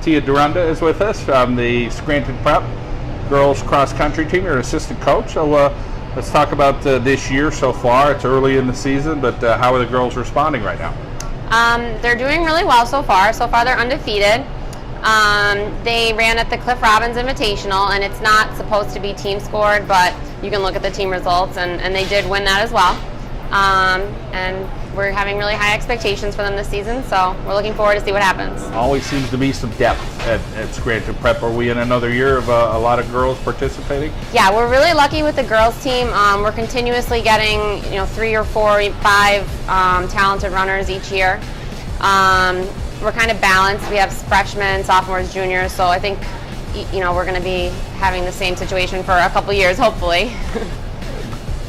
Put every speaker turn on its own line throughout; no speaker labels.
Tia Duranda is with us from the Scranton Prep girls cross country team. You're an assistant coach. So let's talk about this year so far. It's early in the season, but how are the girls responding right now?
They're doing really well so far. So far they're undefeated. They ran at the Cliff Robbins Invitational, and it's not supposed to be team scored, but you can look at the team results, and they did win that as well. And we're having really high expectations for them this season, so we're looking forward to see what happens.
Always seems to be some depth at Scranton Prep. Are we in another year of a lot of girls participating?
Yeah, we're really lucky with the girls team. We're continuously getting 3 or 4, 5 talented runners each year. We're kind of balanced. We have freshmen, sophomores, juniors, so I think we're going to be having the same situation for a couple years, hopefully.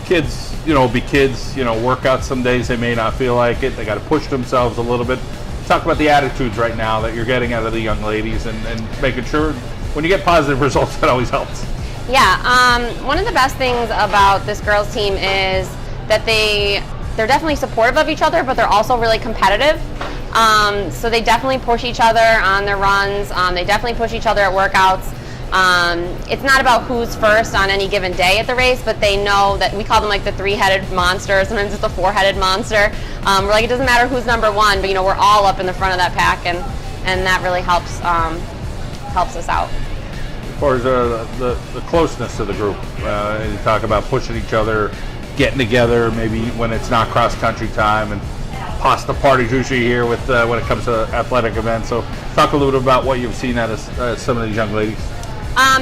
Kids, be kids, work out some days they may not feel like it. They got to push themselves a little bit. Talk about the attitudes right now that you're getting out of the young ladies and making sure when you get positive results, that always helps.
Yeah, one of the best things about this girls team is that they're definitely supportive of each other, but they're also really competitive. So they definitely push each other on their runs. They definitely push each other at workouts. It's not about who's first on any given day at the race, but they know that we call them like the 3-headed monster. Sometimes it's the 4-headed monster. We're like, it doesn't matter who's number one, but we're all up in the front of that pack, and that really helps us out.
As far as the closeness of the group, you talk about pushing each other, getting together, maybe when it's not cross country time, and pasta parties usually here with when it comes to athletic events. So talk a little bit about what you've seen out of some of these young ladies.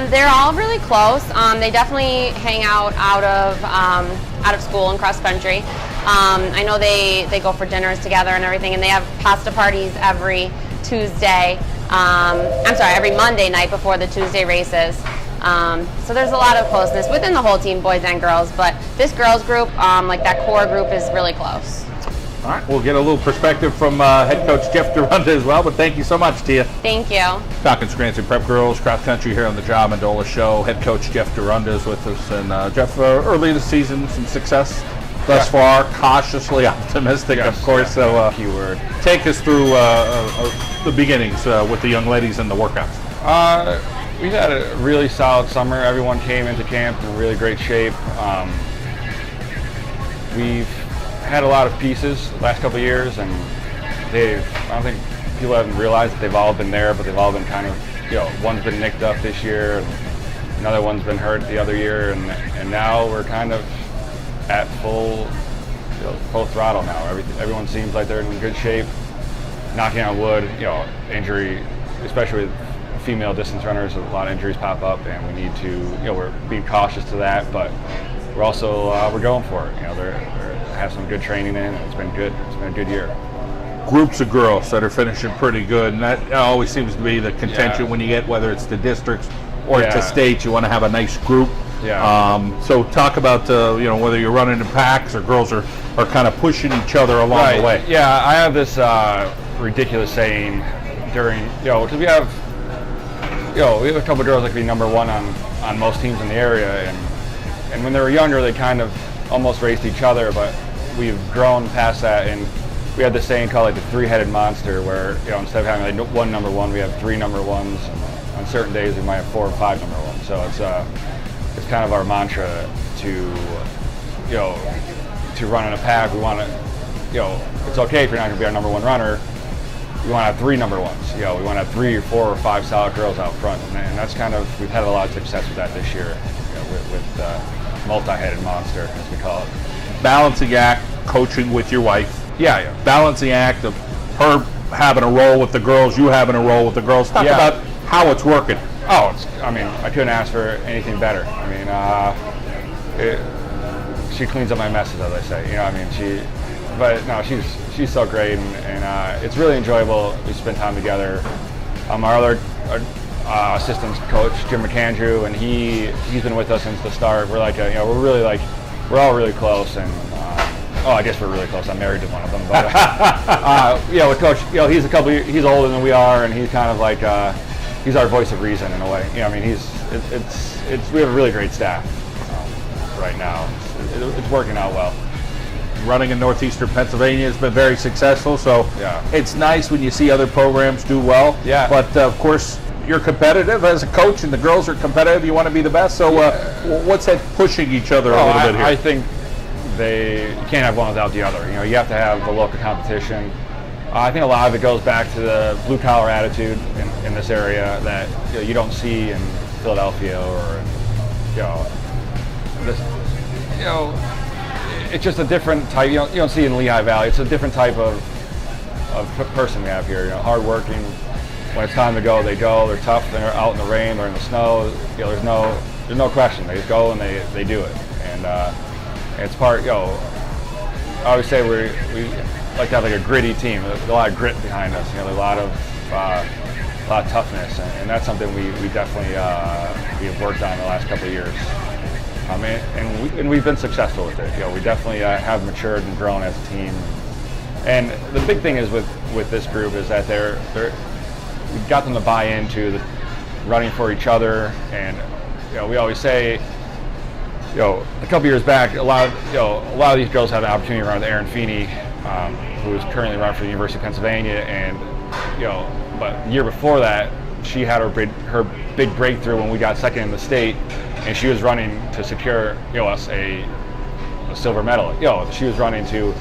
They're all really close. They definitely hang out of school and cross country. I know they go for dinners together and everything, and they have pasta parties every Tuesday. Every Monday night before the Tuesday races. So there's a lot of closeness within the whole team, boys and girls. But this girls group, like that core group, is really close.
All right, we'll get a little perspective from head coach Jeff Duranda as well, but thank you so much, Tia.
Thank you.
Talking Scranton Prep Girls Cross Country here on the Mendola Show. Head coach Jeff Duranda is with us. And Jeff, early in the season, some success thus far, cautiously optimistic, of course. So
keyword.
Take us through the beginnings with the young ladies and the workouts.
We've had a really solid summer. Everyone came into camp in really great shape. We've had a lot of pieces the last couple of years, and I don't think people haven't realized that they've all been there, but they've all been kind of, one's been nicked up this year, and another one's been hurt the other year, and now we're kind of at full throttle now. Everyone seems like they're in good shape. Knocking on wood, injury, especially with female distance runners, a lot of injuries pop up, and we need to, we're being cautious to that, but we're also we're going for it. They have some good training in, and it's been good. It's been a good year.
Groups of girls that are finishing pretty good, and that always seems to be the contention when you get, whether it's to districts or to states, you want to have a nice group.
Yeah.
So talk about whether you're running in packs or girls are kind of pushing each other along the way.
Yeah, I have this ridiculous saying during because we have a couple of girls that could be number one on most teams in the area, and when they were younger they kind of almost raced each other, but we've grown past that, and we had this saying called like the 3-headed monster, where instead of having like one number one, we have 3 number ones. On certain days we might have 4 or 5 number ones. So it's kind of our mantra to run in a pack. We want to, it's okay if you're not going to be our number one runner. We want to have 3 number ones. We want to have 3 or 4 or 5 solid girls out front, and that's kind of, we've had a lot of success with that this year, with multi-headed monster, as we call it.
Balancing act, coaching with your wife.
Yeah.
Balancing act of her having a role with the girls, you having a role with the girls. Talk about how it's working.
Oh, I couldn't ask for anything better. She cleans up my messes, as I say. She's so great, and it's really enjoyable. We spend time together. Our other assistant coach, Jim McAndrew, and he's been with us since the start. We're we're all really close, and I guess we're really close. I'm married to one of them, but with Coach, he's older than we are, and he's kind of like he's our voice of reason in a way. We have a really great staff right now. It's working out well.
running in northeastern Pennsylvania has been very successful. So
Yeah.
it's nice when you see other programs do well.
Yeah.
But of course, you're competitive as a coach, and the girls are competitive. You want to be the best. So what's that pushing each other a little bit here?
I think you can't have one without the other. You have to have the local competition. I think a lot of it goes back to the blue collar attitude in this area that you don't see in Philadelphia or this. It's just a different type. You don't see it in Lehigh Valley. It's a different type of person we have here. Hardworking. When it's time to go, they go. They're tough. They're out in the rain. They're in the snow. There's no question. They just go and they do it. And it's part. I always say we like to have like a gritty team. There's a lot of grit behind us. There's a lot of toughness, and that's something we definitely we have worked on the last couple of years. And we've been successful with it. We definitely have matured and grown as a team. And the big thing is with this group is that we've got them to buy into the running for each other. And we always say, a couple years back, a lot of these girls had an opportunity to run with Erin Feeney, who is currently running for the University of Pennsylvania. And but the year before that, she had her big breakthrough when we got second in the state, and she was running to secure us a silver medal. She was running to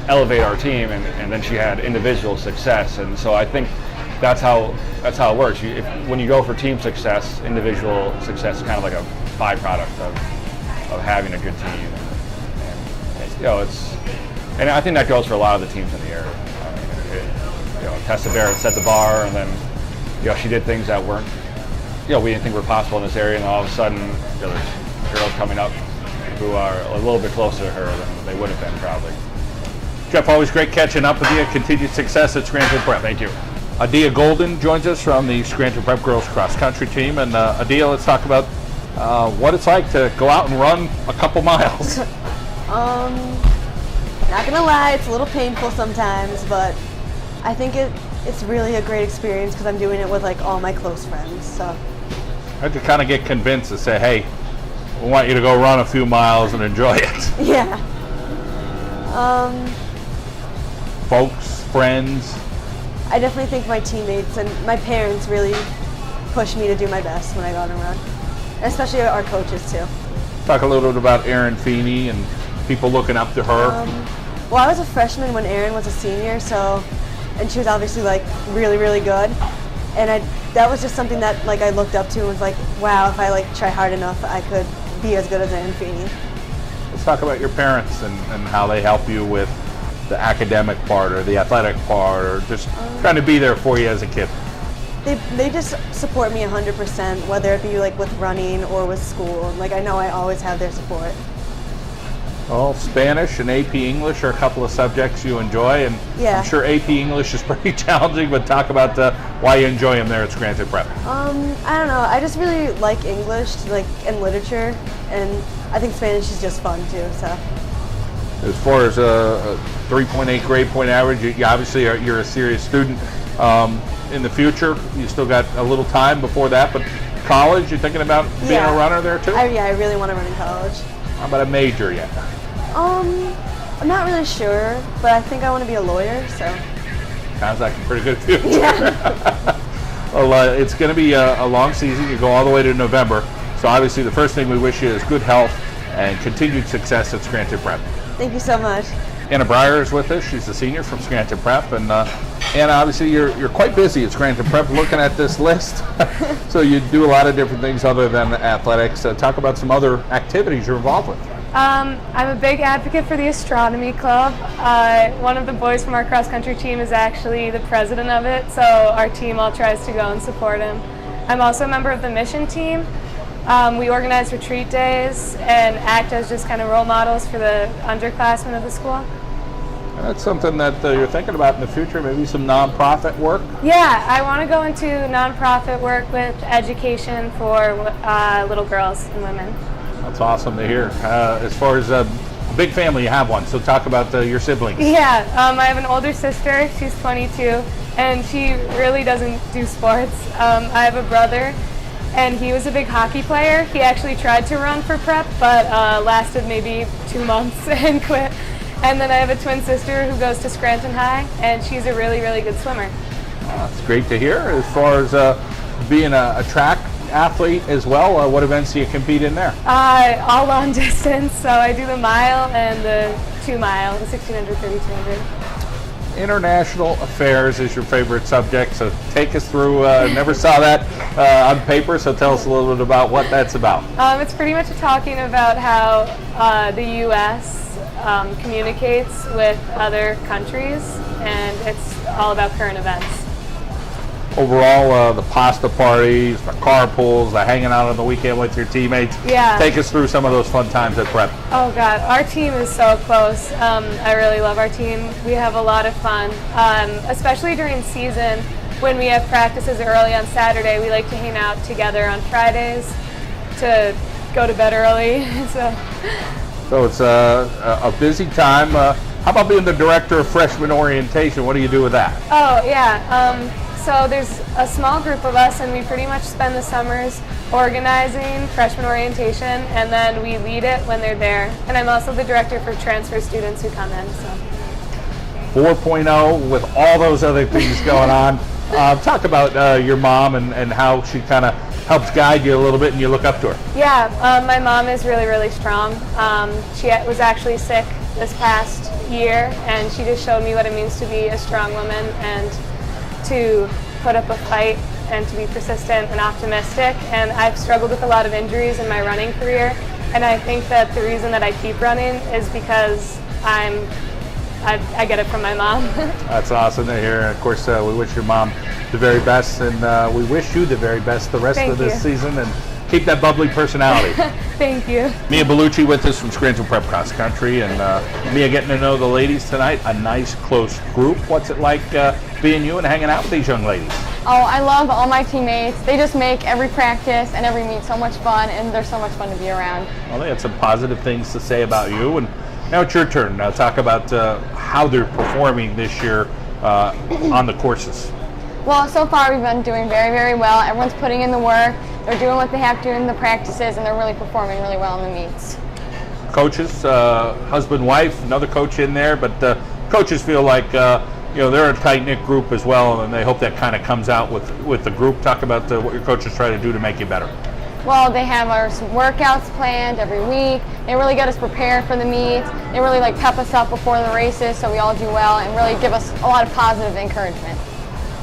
elevate our team, and then she had individual success. And so I think that's how it works. When you go for team success, individual success is kind of like a byproduct of having a good team. And I think that goes for a lot of the teams in the area. Tessa Barrett set the bar, and then she did things that weren't we didn't think were possible in this area, and all of a sudden there's girls coming up who are a little bit closer to her than they would have been probably.
Jeff, always great catching up with you. Continued success at Scranton Prep.
Thank you.
Adia Golden joins us from the Scranton Prep girls cross country team, and Adia, let's talk about what it's like to go out and run a couple miles.
Not gonna lie, it's a little painful sometimes, but I think it's really a great experience because I'm doing it with like all my close friends. So
I had to kind of get convinced to say, hey, we want you to go run a few miles and enjoy it.
yeah.
Folks, friends.
I definitely think my teammates and my parents really push me to do my best when I go out and run, especially our coaches too.
Talk a little bit about Erin Feeney and people looking up to her.
Well, I was a freshman when Erin was a senior, and she was obviously like really, really good. And that was just something that like I looked up to and was like, wow, if I like try hard enough, I could be as good as Erin Feeney.
Let's talk about your parents and how they help you with the academic part or the athletic part, or just trying to be there for you as a kid.
They just support me 100%, whether it be like with running or with school. Like I know I always have their support.
Well, Spanish and AP English are a couple of subjects you enjoy, and
Yeah.
I'm sure AP English is pretty challenging, but talk about why you enjoy them there at Scranton Prep.
I don't know. I just really like English, like, and literature, and I think Spanish is just fun too. So.
As far as a 3.8 grade point average, you obviously you're a serious student. In the future, you still got a little time before that, but college, you're thinking about being a runner there too?
I really want to run in college.
How about a major yet?
I'm not really sure, but I think I want to be a lawyer, so.
Sounds like a pretty good future.
Yeah.
Well, it's going to be a long season. You go all the way to November. So obviously the first thing we wish you is good health and continued success at Scranton Prep.
Thank you so much.
Anna Breyer is with us. She's a senior from Scranton Prep, and Anna, obviously you're quite busy at Scranton Prep looking at this list. So you do a lot of different things other than athletics. Talk about some other activities you're involved with.
I'm a big advocate for the astronomy club. One of the boys from our cross country team is actually the president of it, so our team all tries to go and support him. I'm also a member of the mission team. We organize retreat days and act as just kind of role models for the underclassmen of the school.
That's something that you're thinking about in the future, maybe some nonprofit work?
Yeah, I want to go into nonprofit work with education for little girls and women.
That's awesome to hear. As far as a big family, you have one, so talk about your siblings.
Yeah, I have an older sister, she's 22, and she really doesn't do sports. I have a brother, and he was a big hockey player. He actually tried to run for prep, but lasted maybe 2 months and quit. And then I have a twin sister who goes to Scranton High, and she's a really, really good swimmer.
That's great to hear. As far as being a track athlete as well, what events do you compete in there?
All long distance, so I do the mile and the 2 mile, the 1600, 3200.
International affairs is your favorite subject, so take us through. Never saw that on paper, so tell us a little bit about what that's about.
It's pretty much talking about how the U.S. Communicates with other countries, and it's all about current events.
Overall, the pasta parties, the carpools, the hanging out on the weekend with your teammates.
Yeah.
Take us through some of those fun times at prep.
Oh God, our team is so close. I really love our team. We have a lot of fun, especially during season when we have practices early on Saturday. We like to hang out together on Fridays to go to bed early.
So it's a busy time. How about being the director of freshman orientation? What do you do with that?
Oh yeah. So there's a small group of us, and we pretty much spend the summers organizing freshman orientation, and then we lead it when they're there. And I'm also the director for transfer students who come in. So
4.0 with all those other things going on. Talk about your mom and how she kind of helps guide you a little bit and you look up to her.
Yeah, my mom is really, really strong. She was actually sick this past year, and she just showed me what it means to be a strong woman and to put up a fight and to be persistent and optimistic. And I've struggled with a lot of injuries in my running career, and I think that the reason that I keep running is because I get it from my mom.
That's awesome to hear. And of course, we wish your mom the very best, and we wish you the very best the rest of this season, and keep that bubbly personality.
Thank you.
Mia Bellucci with us from Scranton Prep Cross Country, and Mia getting to know the ladies tonight. A nice, close group. What's it like being you and hanging out with these young ladies?
Oh, I love all my teammates. They just make every practice and every meet so much fun, and they're so much fun to be around.
Well, they had some positive things to say about you, and now it's your turn. Now talk about how they're performing this year on the courses.
Well, so far we've been doing very, very well. Everyone's putting in the work. They're doing what they have to in the practices, and they're really performing really well in the meets.
Coaches, husband, wife, another coach in there, but coaches feel like they're a tight-knit group as well, and they hope that kind of comes out with the group. Talk about what your coaches try to do to make you better.
Well, they have our workouts planned every week. They really get us prepared for the meets. They really pep us up before the races so we all do well, and really give us a lot of positive encouragement.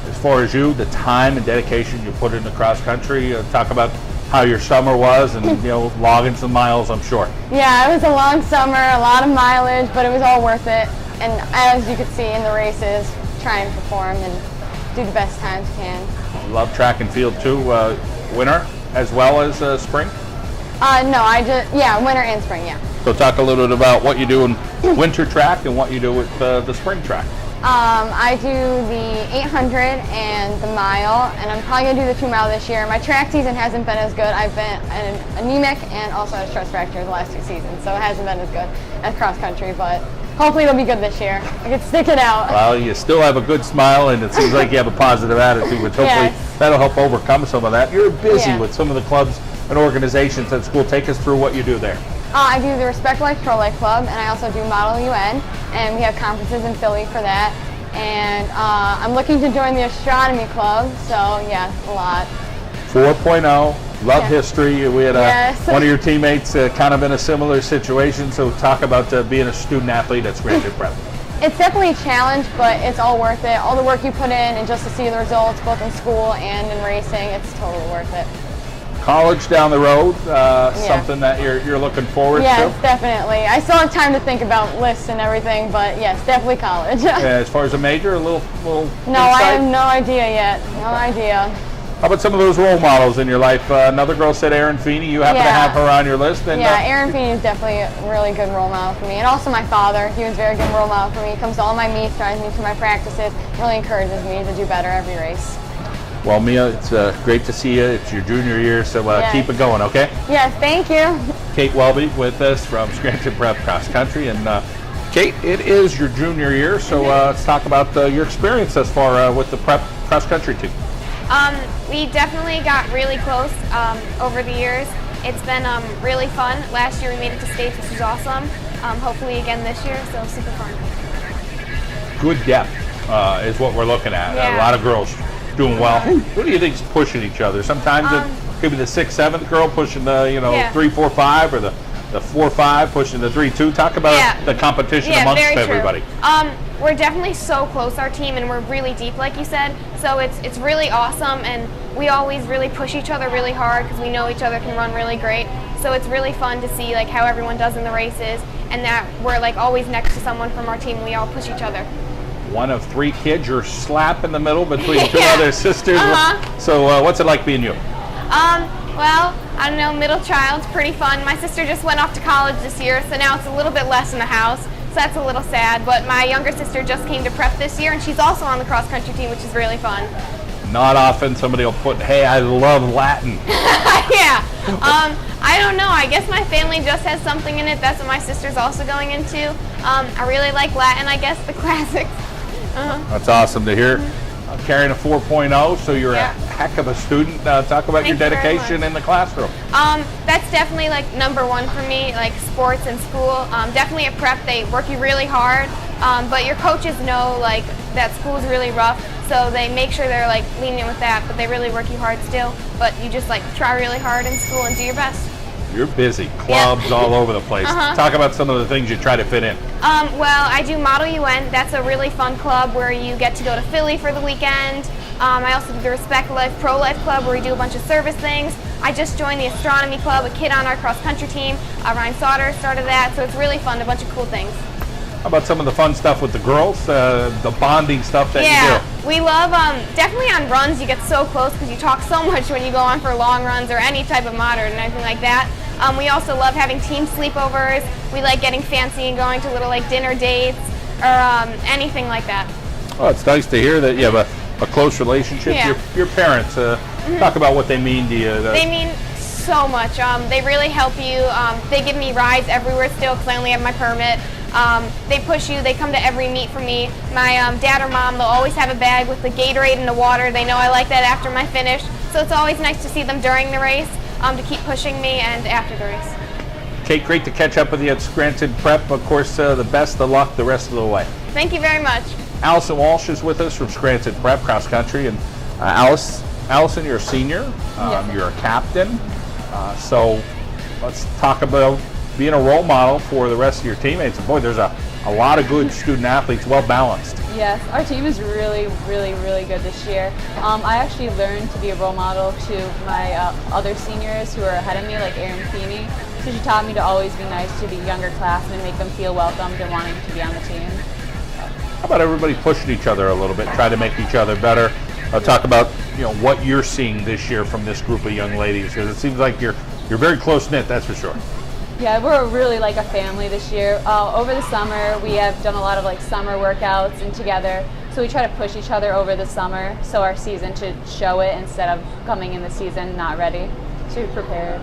As far as you, the time and dedication you put into cross country, talk about how your summer was, and logging some miles, I'm sure.
Yeah, it was a long summer, a lot of mileage, but it was all worth it. And as you could see in the races, try and perform and do the best times you can.
Love track and field too. Winter as well as spring?
No, winter and spring, yeah.
So talk a little bit about what you do in winter track and what you do with the spring track.
I do the 800 and the mile, and I'm probably going to do the 2 mile this year. My track season hasn't been as good. I've been anemic and also had a stress fracture the last 2 seasons, so it hasn't been as good as cross country, but hopefully it'll be good this year. I can stick it out.
Well, you still have a good smile, and it seems like you have a positive attitude, which hopefully that'll help overcome some of that. You're busy with some of the clubs and organizations at school. Take us through what you do there.
I do the Respect Life Pro Life Club, and I also do Model UN, and we have conferences in Philly for that. And I'm looking to join the Astronomy Club, so yeah, a lot.
4.0, love history. We had one of your teammates kind of in a similar situation, so talk about being a student athlete at Scranton Prep.
It's definitely a challenge, but it's all worth it. All the work you put in, and just to see the results, both in school and in racing, it's totally worth it.
College down the road, something that you're looking forward to?
Yes, definitely. I still have time to think about lists and everything, but yes, definitely college.
As far as a major, a little
No,
insight?
I have no idea yet. No idea.
How about some of those role models in your life? Another girl said Erin Feeney. You happen to have her on your list? And,
Erin Feeney is definitely a really good role model for me. And also my father. He was a very good role model for me. He comes to all my meets, drives me to my practices, really encourages me to do better every race.
Well, Mia, it's great to see you. It's your junior year, so keep it going, okay?
Yes, thank you.
Kate Welby with us from Scranton Prep Cross Country. And Kate, it is your junior year, so let's talk about your experience thus far with the Prep Cross Country team.
We definitely got really close over the years. It's been really fun. Last year we made it to states, which was awesome. hopefully again this year, so super fun.
Good depth is what we're looking at.
Yeah.
A lot of girls doing well. Who do you think's pushing each other? Sometimes it could be the 6th, 7th girl pushing the 3, 4, 5, or the 4, 5 pushing the 3, 2. Talk about the competition amongst
very
everybody.
True. We're definitely so close, our team, and we're really deep, like you said. So it's really awesome, and we always really push each other really hard because we know each other can run really great. So it's really fun to see like how everyone does in the races, and that we're like always next to someone from our team. And we all push each other.
One of 3 kids, you're slap in the middle between 2 other sisters. So what's it like being you?
Well, I don't know, middle child's pretty fun. My sister just went off to college this year, so now it's a little bit less in the house. So that's a little sad, but my younger sister just came to prep this year, and she's also on the cross country team, which is really fun.
Not often somebody will put, hey, I love Latin.
Yeah. I don't know. I guess my family just has something in it. That's what my sister's also going into. I really like Latin, I guess, the classics.
That's awesome to hear. Carrying a 4.0, so you're a heck of a student. Talk about your dedication in the classroom.
That's definitely like #1 for me, like sports and school. Definitely at prep, they work you really hard, but your coaches know like that school's really rough, so they make sure they're like lenient with that, but they really work you hard still. But you just like try really hard in school and do your best.
You're busy. Clubs all over the place. Talk about some of the things you try to fit in.
Well, I do Model UN. That's a really fun club where you get to go to Philly for the weekend. I also do the Respect Life Pro Life Club where we do a bunch of service things. I just joined the Astronomy Club, a kid on our cross country team. Ryan Sauter started that, so it's really fun, a bunch of cool things.
How about some of the fun stuff with the girls, the bonding stuff that you do?
We love, definitely on runs you get so close because you talk so much when you go on for long runs or any type of modern and anything like that. We also love having team sleepovers. We like getting fancy and going to little like dinner dates or anything like that.
Well, it's nice to hear that you have a close relationship. Your parents, talk about what they mean to you.
They mean so much. They really help you. They give me rides everywhere still because I only have my permit. They push you. They come to every meet for me. My dad or mom, they'll always have a bag with the Gatorade and the water. They know I like that after my finish. So it's always nice to see them during the race to keep pushing me and after the race.
Kate, great to catch up with you at Scranton Prep. Of course, the best of luck the rest of the way.
Thank you very much.
Allison Walsh is with us from Scranton Prep cross country, and Allison, you're a senior. You're a captain. So let's talk about being a role model for the rest of your teammates. And boy, there's a lot of good student athletes, well balanced.
Yes, our team is really, really, really good this year. I actually learned to be a role model to my other seniors who are ahead of me, like Erin Feeney. So she taught me to always be nice to the younger classmen, make them feel welcomed and wanting to be on the team.
How about everybody pushing each other a little bit, try to make each other better? Talk about what you're seeing this year from this group of young ladies, because it seems like you're very close knit, that's for sure.
Yeah, we're really like a family this year. Over the summer, we have done a lot of like summer workouts and together. So we try to push each other over the summer so our season should show it instead of coming in the season not ready. So we're prepared.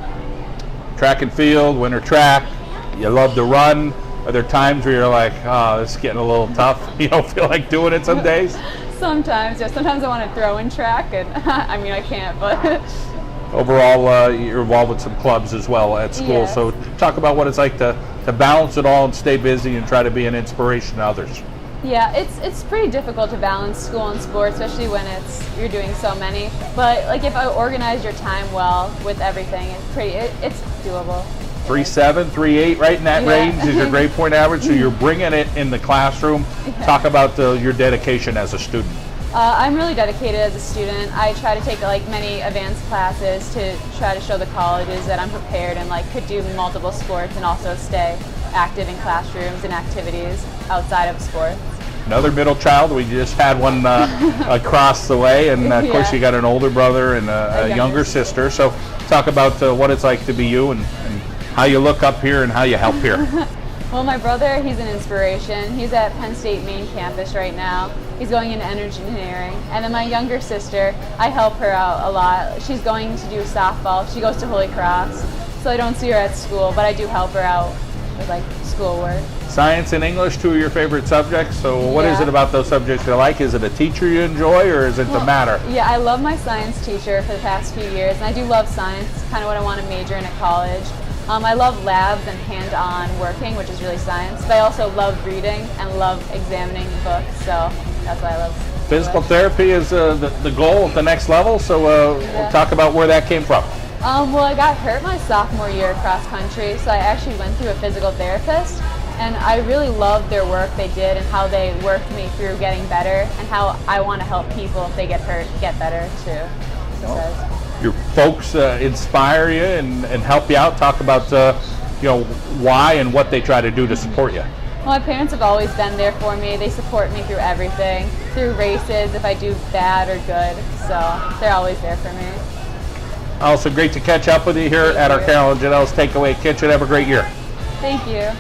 Track and field, winter track, you love to run. Are there times where you're like, oh, this is getting a little tough? You don't feel like doing it some days?
Sometimes, yeah. Sometimes I want to throw in track, and I mean, I can't, but...
Overall, you're involved with some clubs as well at school,
yes.
So talk about what it's like to balance it all and stay busy and try to be an inspiration to others.
Yeah, it's pretty difficult to balance school and sports, especially when you're doing so many. But like if I organize your time well with everything, it's doable.
3.7, 3.8, right in that range is your grade point average. So you're bringing it in the classroom.
Yeah.
Talk about your dedication as a student.
I'm really dedicated as a student. I try to take like many advanced classes to try to show the colleges that I'm prepared and like could do multiple sports and also stay active in classrooms and activities outside of sports.
Another middle child. We just had one across the way, and of course you got an older brother and a younger sister. So talk about what it's like to be you and how you look up here and how you help here.
Well, my brother, he's an inspiration. He's at Penn State main campus right now. He's going into energy engineering. And then my younger sister, I help her out a lot. She's going to do softball. She goes to Holy Cross. So I don't see her at school, but I do help her out with like schoolwork.
Science and English, two of your favorite subjects. So what is it about those subjects you like? Is it a teacher you enjoy, or is it the matter?
Yeah, I love my science teacher for the past few years. And I do love science, kind of what I want to major in at college. I love labs and hand-on working, which is really science, but I also love reading and love examining books, so that's why I love
Physical therapy is the goal at the next level, so we'll talk about where that came from.
Well, I got hurt my sophomore year cross country, so I actually went through a physical therapist, and I really loved their work they did and how they worked me through getting better, and how I want to help people if they get hurt get better too.
Your folks inspire you and help you out. Talk about why and what they try to do to support you.
Well, my parents have always been there for me. They support me through everything, through races, if I do bad or good, so they're always there for me.
Also great to catch up with you here at Arcaro and Genell's Takeaway Kitchen. Have a great year.
Thank you.